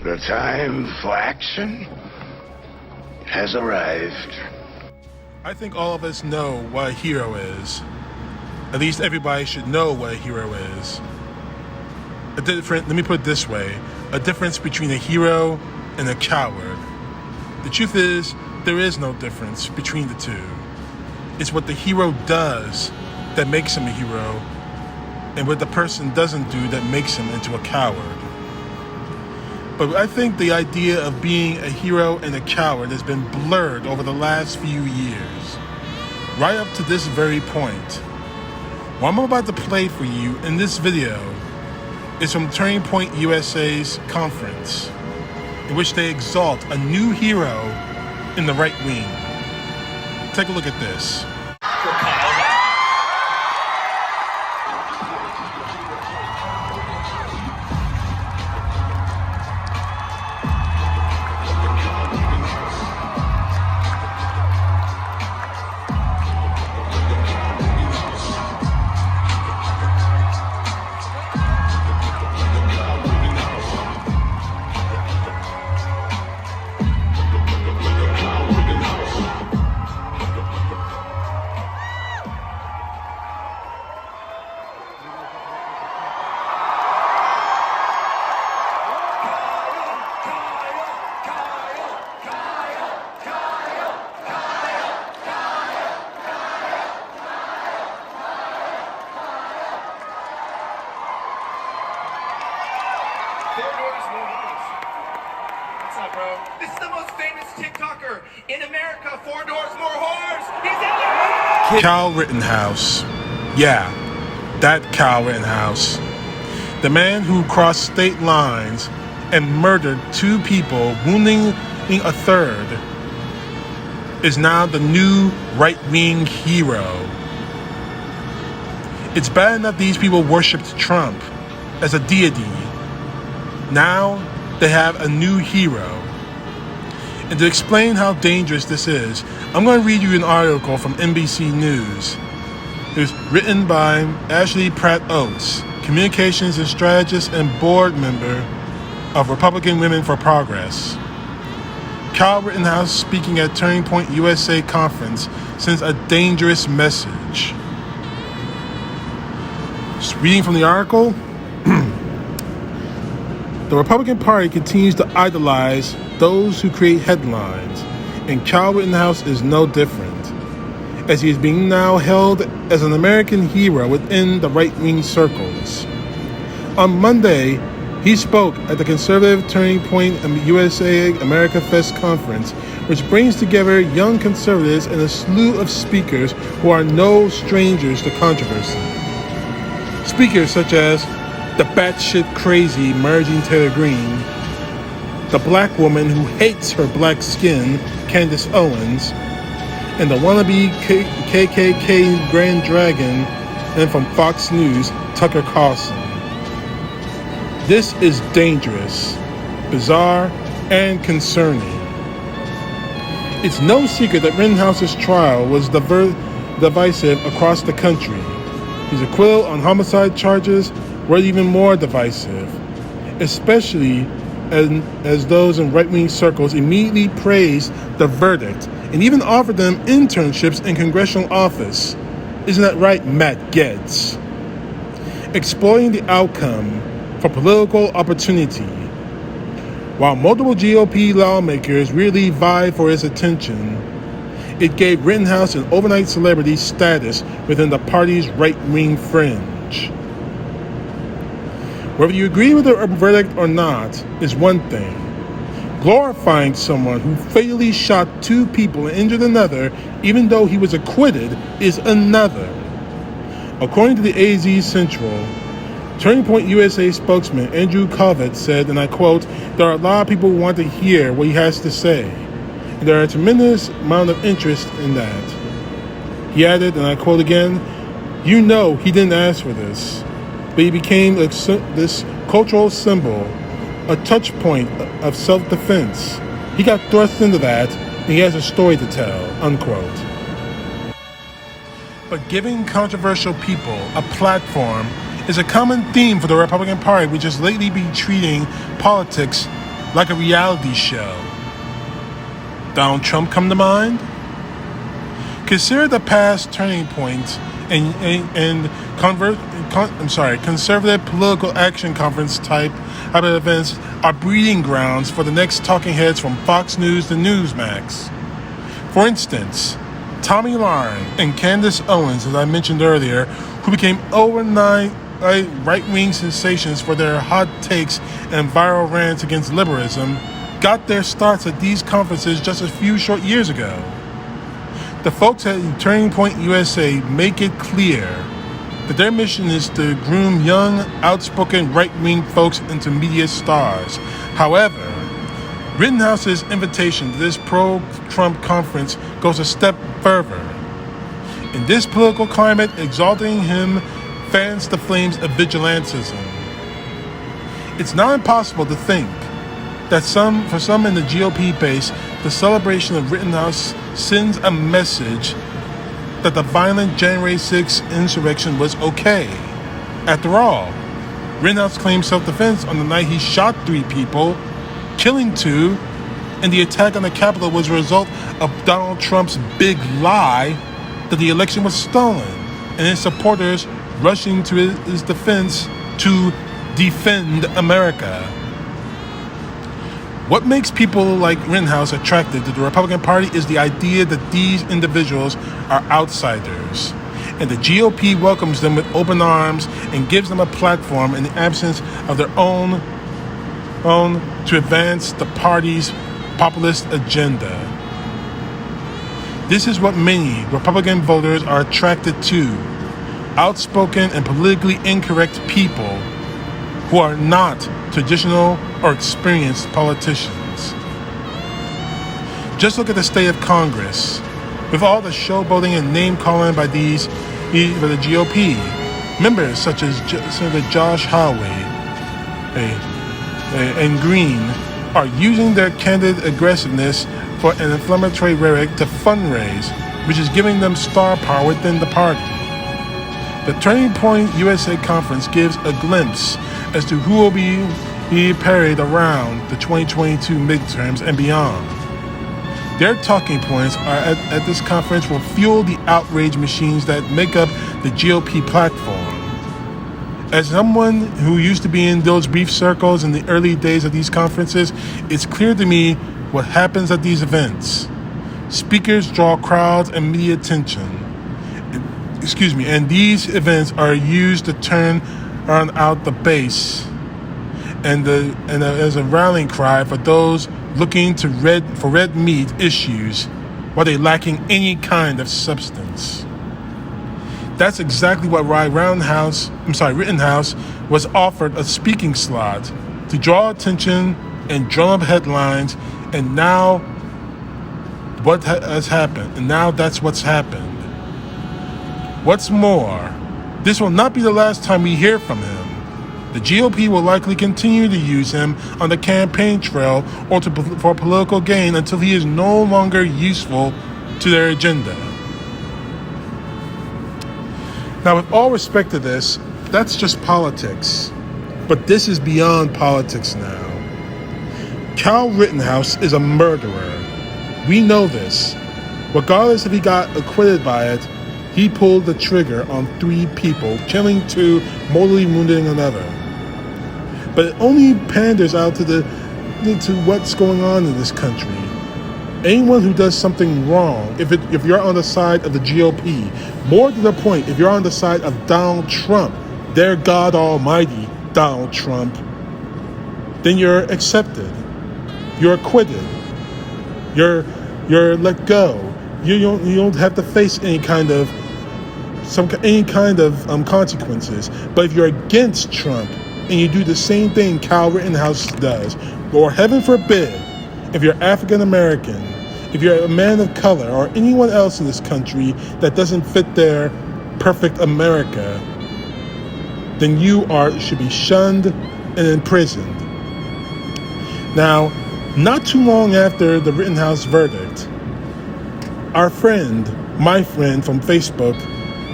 The time for action has arrived. I think all of us know what a hero is. At least everybody should know what a hero is. Let me put it this way, a difference between a hero and a coward. The truth is, there is no difference between the two. It's what the hero does that makes him a hero, and what the person doesn't do that makes him into a coward. But I think the idea of being a hero and a coward has been blurred over the last few years, right up to this very point. What I'm about to play for you in this video is from Turning Point USA's conference, in which they exalt a new hero in the right wing. Take a look at this. This is the most famous TikToker in America. 4 doors, more whores. He's in there. Kyle Rittenhouse. Yeah, that Kyle Rittenhouse. The man who crossed state lines and murdered 2 people, wounding a third, is now the new right-wing hero. It's bad enough these people worshipped Trump as a deity. Now they have a new hero. And to explain how dangerous this is, I'm going to read you an article from NBC News. It was written by Ashley Pratt Oates, communications and strategist and board member of Republican Women for Progress. Kyle Rittenhouse, speaking at Turning Point USA conference, sends a dangerous message. Just reading from the article, the Republican Party continues to idolize those who create headlines, and Kyle Rittenhouse is no different, as he is being now held as an American hero within the right-wing circles. On Monday, he spoke at the conservative Turning Point USA America Fest conference, which brings together young conservatives and a slew of speakers who are no strangers to controversy. Speakers such as the batshit crazy Marjorie Taylor Greene, the black woman who hates her black skin, Candace Owens, and the wannabe KKK Grand Dragon, and from Fox News, Tucker Carlson. This is dangerous, bizarre, and concerning. It's no secret that Rittenhouse's trial was divisive across the country. His acquittal on homicide charges were even more divisive, especially as those in right-wing circles immediately praised the verdict and even offered them internships in congressional office. Isn't that right, Matt Gaetz? Exploiting the outcome for political opportunity. While multiple GOP lawmakers really vied for his attention, it gave Rittenhouse an overnight celebrity status within the party's right-wing fringe. Whether you agree with the verdict or not is one thing. Glorifying someone who fatally shot 2 people and injured another, even though he was acquitted, is another. According to the AZ Central, Turning Point USA spokesman Andrew Kovac said, and I quote, "There are a lot of people who want to hear what he has to say, and there are a tremendous amount of interest in that." He added, and I quote again, "You know he didn't ask for this, but he became this cultural symbol, a touch point of self-defense. He got thrust into that, and he has a story to tell," unquote. But giving controversial people a platform is a common theme for the Republican Party, which has lately been treating politics like a reality show. Donald Trump come to mind? Consider the past turning points and conservative political action conference type of events are breeding grounds for the next talking heads from Fox News to Newsmax. For instance, Tommy Lauren and Candace Owens, as I mentioned earlier, who became overnight right-wing sensations for their hot takes and viral rants against liberalism, got their starts at these conferences just a few short years ago. The folks at Turning Point USA make it clear that their mission is to groom young, outspoken right-wing folks into media stars. However, Rittenhouse's invitation to this pro-Trump conference goes a step further. In this political climate, exalting him fans the flames of vigilantism. It's not impossible to think that for some in the GOP base, the celebration of Rittenhouse sends a message that the violent January 6th insurrection was okay. After all, Rittenhouse claimed self-defense on the night he shot 3 people, killing 2, and the attack on the Capitol was a result of Donald Trump's big lie that the election was stolen, and his supporters rushing to his defense to defend America. What makes people like Rittenhouse attracted to the Republican Party is the idea that these individuals are outsiders, and the GOP welcomes them with open arms and gives them a platform in the absence of their own to advance the party's populist agenda. This is what many Republican voters are attracted to: outspoken and politically incorrect people who are not traditional or experienced politicians. Just look at the state of Congress, with all the showboating and name-calling by the GOP. Members such as Senator Josh Hawley and Green are using their candid aggressiveness for an inflammatory rhetoric to fundraise, which is giving them star power within the party. The Turning Point USA conference gives a glimpse as to who will be parried around the 2022 midterms and beyond. Their talking points at this conference will fuel the outrage machines that make up the GOP platform. As someone who used to be in those brief circles in the early days of these conferences, it's clear to me what happens at these events. Speakers draw crowds and media attention. And these events are used to turn out the base and as a rallying cry for those looking to red meat issues while they're lacking any kind of substance. That's exactly what Rittenhouse was offered a speaking slot to draw attention and drum up headlines, and now what has happened? And now that's what's happened. What's more, this will not be the last time we hear from him. The GOP will likely continue to use him on the campaign trail or for political gain until he is no longer useful to their agenda. Now, with all respect to this, that's just politics. But this is beyond politics now. Kyle Rittenhouse is a murderer. We know this. Regardless if he got acquitted by it, he pulled the trigger on 3 people, killing 2, mortally wounding another. But it only panders out to what's going on in this country. Anyone who does something wrong, if you're on the side of the GOP, more to the point, if you're on the side of Donald Trump, their God Almighty Donald Trump, then you're accepted, you're acquitted, you're let go. You don't have to face any kind of consequences. But if you're against Trump and you do the same thing Kyle Rittenhouse does, or heaven forbid, if you're African American, if you're a man of color, or anyone else in this country that doesn't fit their perfect America, then you should be shunned and imprisoned. Now, not too long after the Rittenhouse verdict, my friend from Facebook,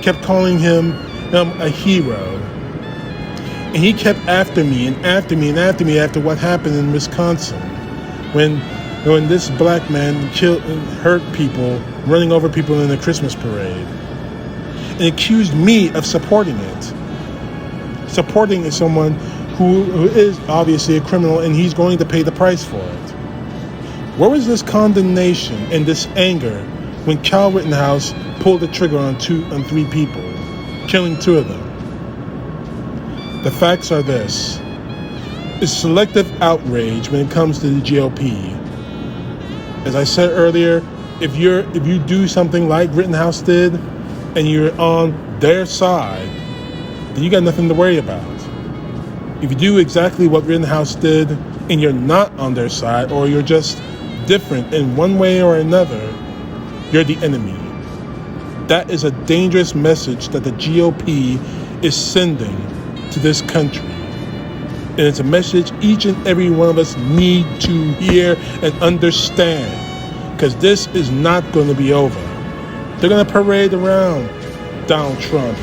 kept calling him a hero. And he kept after me and after me and after me after what happened in Wisconsin when this black man killed and hurt people, running over people in a Christmas parade, and accused me of supporting it. Supporting someone who is obviously a criminal, and he's going to pay the price for it. Where was this condemnation and this anger when Kyle Rittenhouse pulled the trigger on 3 people, killing 2 of them? The facts are this. It's selective outrage when it comes to the GOP. As I said earlier, if you do something like Rittenhouse did and you're on their side, then you got nothing to worry about. If you do exactly what Rittenhouse did and you're not on their side, or you're just different in one way or another, you're the enemy. That is a dangerous message that the GOP is sending to this country. And it's a message each and every one of us need to hear and understand, because this is not going to be over. They're going to parade around Donald Trump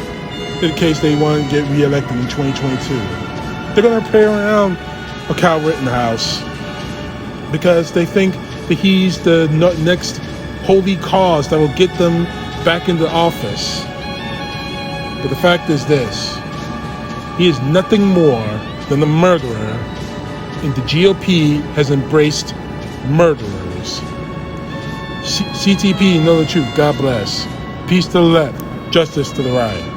in case they want to get reelected in 2022. They're going to parade around Kyle Rittenhouse because they think that he's the next holy cause that will get them back into office. But the fact is this: he is nothing more than a murderer, and the GOP has embraced murderers. CTP, know the truth. God bless. Peace to the left, justice to the right.